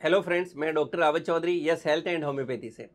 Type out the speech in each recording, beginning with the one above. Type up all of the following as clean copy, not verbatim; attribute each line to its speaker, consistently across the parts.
Speaker 1: Hello friends, मैं doctor Rawat Chaudhary, yes health and homoeopathy से।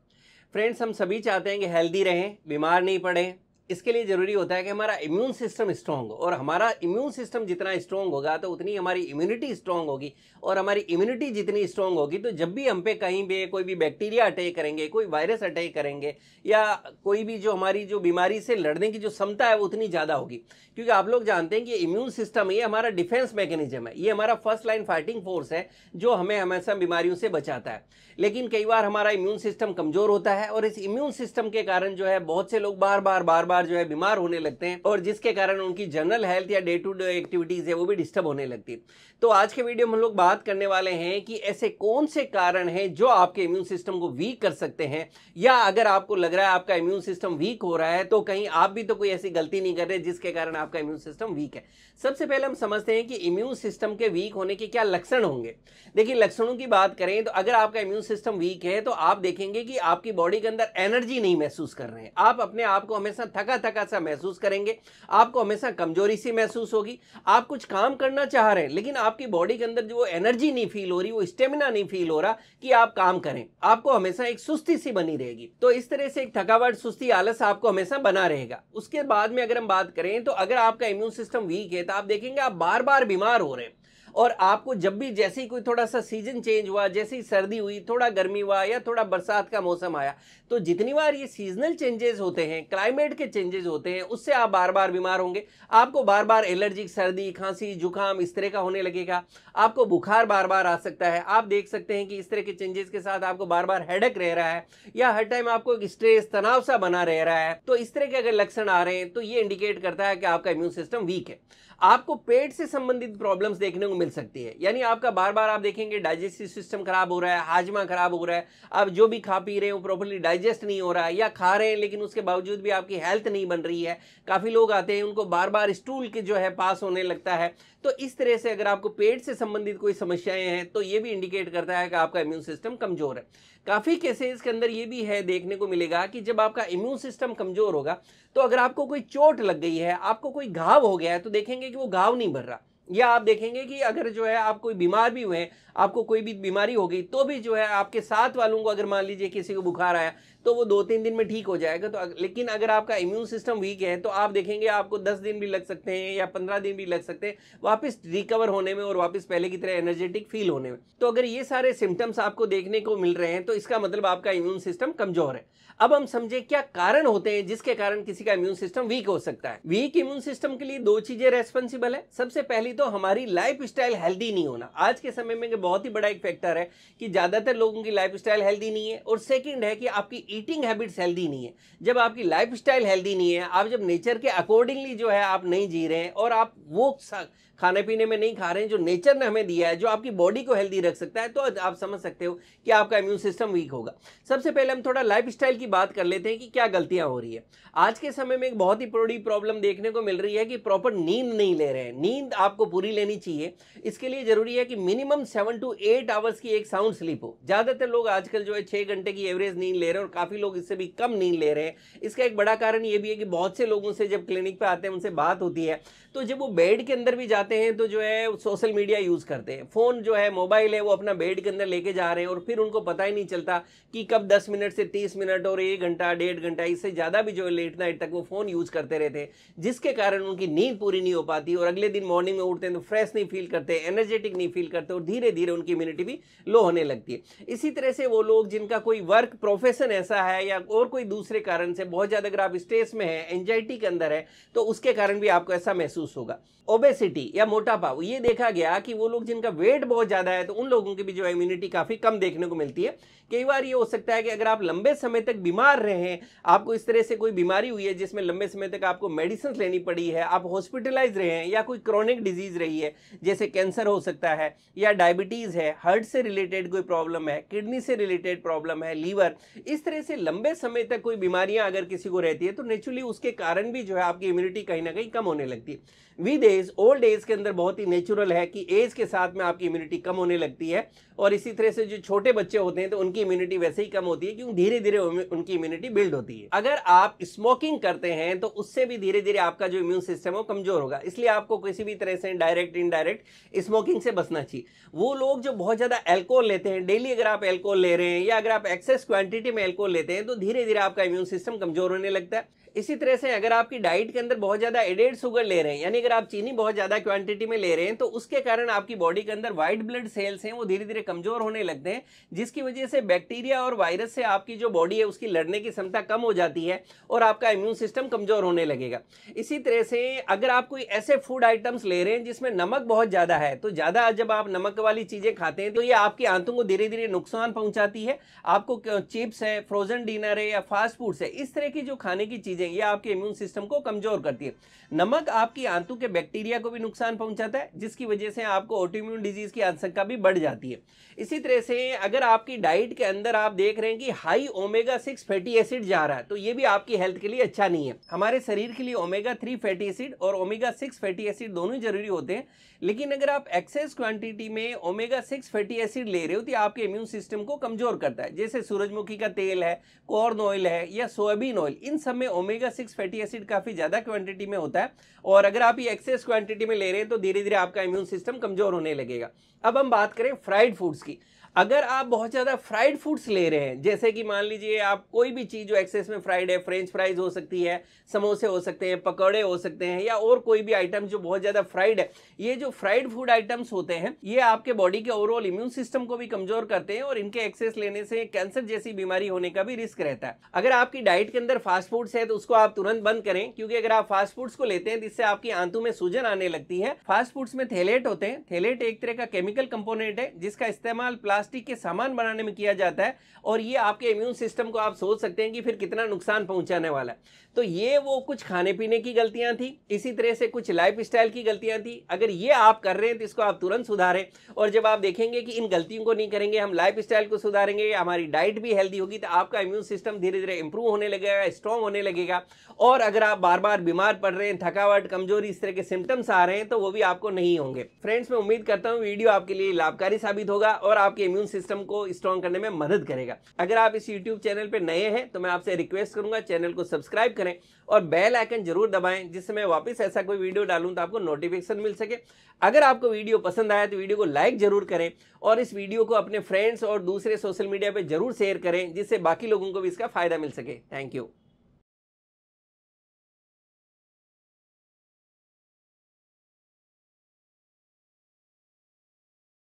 Speaker 1: Friends, हम सभी चाहते हैं कि हेल्दी रहें, बीमार नहीं पड़ें। इसके लिए ज़रूरी होता है कि हमारा इम्यून सिस्टम स्ट्रांग हो, और हमारा इम्यून सिस्टम जितना स्ट्रांग होगा तो उतनी हमारी इम्यूनिटी स्ट्रांग होगी, और हमारी इम्यूनिटी जितनी स्ट्रांग होगी तो जब भी हम पे कहीं भी कोई भी बैक्टीरिया अटैक करेंगे, कोई वायरस अटैक करेंगे, या कोई भी जो हमारी जो बीमारी से लड़ने की जो क्षमता है वो उतनी ज़्यादा होगी। क्योंकि आप लोग जानते हैं कि इम्यून सिस्टम ये हमारा डिफेंस मैकेनिज्म है, ये हमारा फर्स्ट लाइन फाइटिंग फोर्स है जो हमें हमेशा बीमारियों से बचाता है। लेकिन कई बार हमारा इम्यून सिस्टम कमजोर होता है, और इस इम्यून सिस्टम के कारण जो है बहुत से लोग बार बार जो है बीमार होने लगते हैं, और जिसके कारण उनकी जनरल हेल्थ या डे टू डे एक्टिविटीज है वो भी डिस्टर्ब होने लगती है। तो आज के वीडियो में हम लोग बात करने वाले हैं कि ऐसे कौन से कारण हैं जो आपके इम्यून सिस्टम को वीक कर सकते हैं, या अगर आपको लग रहा है आपका इम्यून सिस्टम वीक हो रहा है तो कहीं आप भी तो कोई ऐसी गलती नहीं कर रहे जिसके कारण आपका इम्यून सिस्टम वीक है। सबसे पहले हम समझते हैं कि इम्यून सिस्टम के वीक होने के क्या लक्षण होंगे। देखिए, लक्षणों की बात करें तो अगर आपका इम्यून सिस्टम वीक है तो आप देखेंगे कि आपकी बॉडी के अंदर एनर्जी नहीं महसूस कर रहे हैं, आप अपने आप को हमेशा थका थका सा महसूस करेंगे, आपको हमेशा कमजोरी सी महसूस होगी। आप कुछ काम करना चाह रहे हैं लेकिन आपकी बॉडी के अंदर जो एनर्जी नहीं फील हो रही, वो स्टेमिना नहीं फील हो रहा कि आप काम करें, आपको हमेशा एक सुस्ती सी बनी रहेगी। तो इस तरह से एक थकावट, सुस्ती, आलस आपको हमेशा बना रहेगा। उसके बाद में अगर हम बात करें तो अगर आपका इम्यून सिस्टम वीक है तो आप देखेंगे आप बार बार बीमार हो रहे हैं, और आपको जब भी जैसे ही कोई थोड़ा सा सीजन चेंज हुआ, जैसे ही सर्दी हुई, थोड़ा गर्मी हुआ या थोड़ा बरसात का मौसम आया, तो जितनी बार ये सीजनल चेंजेस होते हैं, क्लाइमेट के चेंजेस होते हैं, उससे आप बार बार बीमार होंगे। आपको बार बार एलर्जिक, सर्दी, खांसी, जुकाम इस तरह का होने लगेगा। आपको बुखार बार बार आ सकता है। आप देख सकते हैं कि इस तरह के चेंजेस के साथ आपको बार बार हेडेक रह रहा है, या हर टाइम आपको एक स्ट्रेस, तनाव सा बना रह रहा है। तो इस तरह के अगर लक्षण आ रहे हैं तो ये इंडिकेट करता है कि आपका इम्यून सिस्टम वीक है। आपको पेट से संबंधित प्रॉब्लम्स देखने को मिल सकती है, यानी आपका बार बार आप देखेंगे डाइजेस्टिव सिस्टम खराब हो रहा है, हाजमा खराब हो रहा है, आप जो भी खा पी रहे हैं वो प्रॉपर्ली डाइजेस्ट नहीं हो रहा है, या खा रहे हैं लेकिन उसके बावजूद भी आपकी हेल्थ नहीं बन रही है। काफी लोग आते हैं, उनको बार बार स्टूल के जो है पास होने लगता है। तो इस तरह से अगर आपको पेट से संबंधित कोई समस्याएं हैं तो ये भी इंडिकेट करता है कि आपका इम्यून सिस्टम कमजोर है। काफी केसेस के अंदर ये भी है, देखने को मिलेगा कि जब आपका इम्यून सिस्टम कमजोर होगा तो अगर आपको कोई चोट लग गई है, आपको कोई घाव हो गया है, तो देखेंगे कि वो घाव नहीं भर रहा। या आप देखेंगे कि अगर जो है आप कोई बीमार भी हुए, आपको कोई भी बीमारी हो गई, तो भी जो है आपके साथ वालों को अगर मान लीजिए किसी को बुखार आया तो वो 2-3 दिन में ठीक हो जाएगा। तो लेकिन अगर आपका इम्यून सिस्टम वीक है तो आप देखेंगे आपको 10 दिन भी लग सकते हैं या 15 दिन भी लग सकते हैं वापस रिकवर होने में और वापस पहले की तरह एनर्जेटिक फील होने में। तो अगर ये सारे सिम्टम्स आपको देखने को मिल रहे हैं तो इसका मतलब आपका इम्यून सिस्टम कमजोर है। अब हम समझे क्या कारण होते हैं जिसके कारण किसी का इम्यून सिस्टम वीक हो सकता है। वीक इम्यून सिस्टम के लिए 2 चीजें रेस्पॉन्सिबल है। सबसे पहली तो हमारी लाइफ स्टाइल हेल्दी नहीं होना। आज के समय में बहुत ही बड़ा एक फैक्टर है कि ज्यादातर लोगों की लाइफ स्टाइल हेल्दी नहीं है, और सेकंड है कि आपकी ईटिंग हैबिट्स हेल्दी नहीं है। जब आपकी लाइफ स्टाइल हेल्दी नहीं है, आप जब नेचर के अकॉर्डिंगली जो है आप नहीं जी रहे हैं, और आप वो खाने पीने में नहीं खा रहे हैं जो नेचर ने हमें दिया है, जो आपकी बॉडी को हेल्दी रख सकता है, तो आप समझ सकते हो कि आपका इम्यून सिस्टम वीक होगा। सबसे पहले हम थोड़ा लाइफ स्टाइल की बात कर लेते हैं कि क्या गलतियां हो रही है। आज के समय में एक बहुत ही बड़ी प्रॉब्लम देखने को मिल रही है कि प्रॉपर नींद नहीं ले रहे हैं। नींद आपको पूरी लेनी चाहिए। इसके लिए जरूरी है कि मिनिमम 7 to 8 आवर्स की एक साउंड स्लीप हो। ज्यादातर लोग आजकल जो है 6 घंटे की एवरेज नींद ले रहे हैं, और काफी लोग इससे भी कम नींद ले रहे हैं। इसका एक बड़ा कारण ये भी है कि बहुत से लोगों से जब क्लिनिक पे आते हैं, उनसे बात होती है, तो जब वो बेड के अंदर भी जाते हैं तो जो है सोशल मीडिया यूज करते हैं। फोन जो है, मोबाइल है, वो अपना बेड के अंदर लेके जा रहे हैं, और फिर उनको पता ही नहीं चलता कि कब 10 मिनट से 30 मिनट और 1 घंटा, 1.5 घंटा, इससे ज्यादा भी जो है लेट नाइट तक वो फोन यूज करते रहते हैं, जिसके कारण उनकी नींद पूरी नहीं हो पाती, और अगले दिन मॉर्निंग में उठते हैं तो फ्रेश नहीं फील करते, एनर्जेटिक नहीं फील करते, और धीरे धीरे उनकी इम्यूनिटी भी लो होने लगती है। इसी तरह से वो लोग जिनका कोई वर्क प्रोफेशन ऐसा है, या और कोई दूसरे कारण से बहुत ज्यादा अगर आप स्ट्रेस में है, एंजाइटी के अंदर है, तो उसके कारण भी आपको ऐसा महसूस होगा। ओबेसिटी या मोटापा, ये देखा गया कि वो लोग जिनका वेट बहुत ज्यादा है तो उन लोगों की भी जो इम्यूनिटी काफी कम देखने को मिलती है। कई बार ये हो सकता है कि अगर आप लंबे समय तक बीमार रहे हैं, आपको इस तरह से कोई बीमारी हुई है जिसमें लंबे समय तक आपको मेडिसिन लेनी पड़ी है, आप हॉस्पिटलाइज रहे हैं, या कोई क्रॉनिक डिजीज रही है, जैसे कैंसर हो सकता है, या डायबिटीज है, हार्ट से रिलेटेड कोई प्रॉब्लम है, किडनी से रिलेटेड प्रॉब्लम है, लीवर, इस तरह से लंबे समय तक कोई बीमारियां अगर किसी को रहती है तो नेचुरली उसके कारण भी जो है आपकी इम्यूनिटी कहीं ना कहीं कम होने लगती है। विद एज, ओल्ड एज के अंदर बहुत ही नेचुरल है कि एज के साथ में आपकी इम्यूनिटी कम होने लगती है, और इसी तरह से जो छोटे बच्चे होते हैं तो उनकी इम्यूनिटी वैसे ही कम होती है, क्योंकि धीरे धीरे उनकी इम्यूनिटी बिल्ड होती है। अगर आप स्मोकिंग करते हैं तो उससे भी धीरे धीरे आपका जो इम्यून सिस्टम है वो कमजोर होगा, इसलिए आपको किसी भी तरह से डायरेक्ट इनडायरेक्ट स्मोकिंग से बचना चाहिए। वो लोग जो बहुत ज्यादा अल्कोहल लेते हैं, डेली अगर आप अल्कोहल ले रहे हैं या अगर आप एक्सेस क्वांटिटी में अल्कोहल लेते हैं तो धीरे धीरे आपका इम्यून सिस्टम कमजोर होने लगता है। इसी तरह से अगर आपकी डाइट के अंदर बहुत ज्यादा एडेड शुगर ले रहे हैं, यानी अगर आप चीनी बहुत ज्यादा क्वांटिटी में ले रहे हैं, तो उसके कारण आपकी बॉडी के अंदर व्हाइट ब्लड सेल्स हैं वो धीरे धीरे कमजोर होने लगते हैं, जिसकी वजह से बैक्टीरिया और वायरस से आपकी जो बॉडी है उसकी लड़ने की क्षमता कम हो जाती है और आपका इम्यून सिस्टम कमजोर होने लगेगा। इसी तरह से अगर आप कोई ऐसे फूड आइटम्स ले रहे हैं जिसमें नमक बहुत ज्यादा है, तो ज्यादा जब आप नमक वाली चीजें खाते हैं तो ये आपकी आंतों को धीरे धीरे नुकसान पहुंचाती है। आपको चिप्स है, फ्रोजन डिनर है या फास्ट फूड्स है, इस तरह की जो खाने की चीजें ये आपके इम्यून सिस्टम को कमजोर करती है। नमक आपकी आंतों के बैक्टीरिया को भी नुकसान पहुंचाता है, जिसकी वजह से आपको ऑटोइम्यून डिजीज की आशंका भी बढ़ जाती है। इसी तरह से अगर आपकी डाइट के अंदर आप देख रहे हैं कि हाई ओमेगा 6 फैटी एसिड जा रहा है, तो ये भी आपकी हेल्थ के लिए अच्छा नहीं है। हमारे शरीर के लिए ओमेगा 3 फैटी एसिड और ओमेगा 6 फैटी एसिड दोनों जरूरी होते हैं, लेकिन अगर आप एक्सेस क्वांटिटी में ओमेगा 6 फैटी एसिड ले रहे हो तो आपके इम्यून सिस्टम को कमजोर करता है। जैसे सूरजमुखी का तेल है, कॉर्न ऑयल है या सोयाबीन ऑयल, इन सब में ओमेगा 6 फैटी एसिड काफी ज्यादा क्वांटिटी में होता है, और अगर आप ये एक्सेस क्वांटिटी में ले रहे हैं तो धीरे धीरे आपका इम्यून सिस्टम कमजोर होने लगेगा। अब हम बात करें फ्राइड फूड्स की। अगर आप बहुत ज्यादा फ्राइड फूड्स ले रहे हैं, जैसे कि मान लीजिए आप कोई भी चीज जो एक्सेस में फ्राइड है, फ्रेंच फ्राइज हो सकती है, समोसे हो सकते हैं, पकौड़े हो सकते हैं, या और कोई भी आइटम जो बहुत ज्यादा फ्राइड है, ये जो फ्राइड फूड आइटम्स होते हैं ये आपके बॉडी के ओवरऑल इम्यून सिस्टम को भी कमजोर करते हैं और इनके एक्सेस लेने से कैंसर जैसी बीमारी होने का भी रिस्क रहता है। अगर आपकी डाइट के अंदर फास्ट फूड्स है तो उसको आप तुरंत बंद करें, क्योंकि अगर आप फास्ट फूड्स को लेते हैं तो इससे आपकी आंतों में सूजन आने लगती है। फास्ट फूड्स में थैलेट होते हैं। थैलेट एक तरह का केमिकल कंपोनेंट है जिसका इस्तेमाल प्लास्टिक के सामान बनाने में किया जाता है, और ये आपके इम्यून सिस्टम को आप सोच सकते हैं कि फिर कितना नुकसान पहुंचाने वाला है। तो ये वो कुछ खाने पीने की गलतियां थी, इसी तरह से कुछ लाइफस्टाइल की गलतियां थी। अगर ये आप कर रहे हैं तो इसको आप तुरंत सुधारें, और जब आप देखेंगे कि इन गलतियों को नहीं करेंगे, हम लाइफस्टाइल को सुधारेंगे, हमारी डाइट भी हेल्दी होगी, तो आपका इम्यून सिस्टम धीरे धीरे इंप्रूव होने लगेगा, स्ट्रांग होने लगेगा। और अगर आप बार बार बीमार पड़ रहे हैं, थकावट, कमजोरी, इस तरह के सिम्टम्स आ रहे हैं, तो वो भी आपको नहीं होंगे। फ्रेंड्स, मैं उम्मीद करता हूँ वीडियो आपके लिए लाभकारी साबित होगा और आपके इम्यून सिस्टम को स्ट्रांग करने में मदद करेगा। अगर आप इस यूट्यूब चैनल पर नए हैं तो मैं आपसे रिक्वेस्ट करूंगा चैनल को सब्सक्राइब करें और बेल आइकन जरूर दबाएं, जिससे मैं वापस ऐसा कोई वीडियो डालूं तो आपको नोटिफिकेशन मिल सके। अगर आपको वीडियो पसंद आया तो वीडियो को लाइक जरूर करें और इस वीडियो को अपने फ्रेंड्स और दूसरे सोशल मीडिया पे जरूर शेयर करें, जिससे बाकी लोगों को भी इसका फायदा मिल सके। Thank you.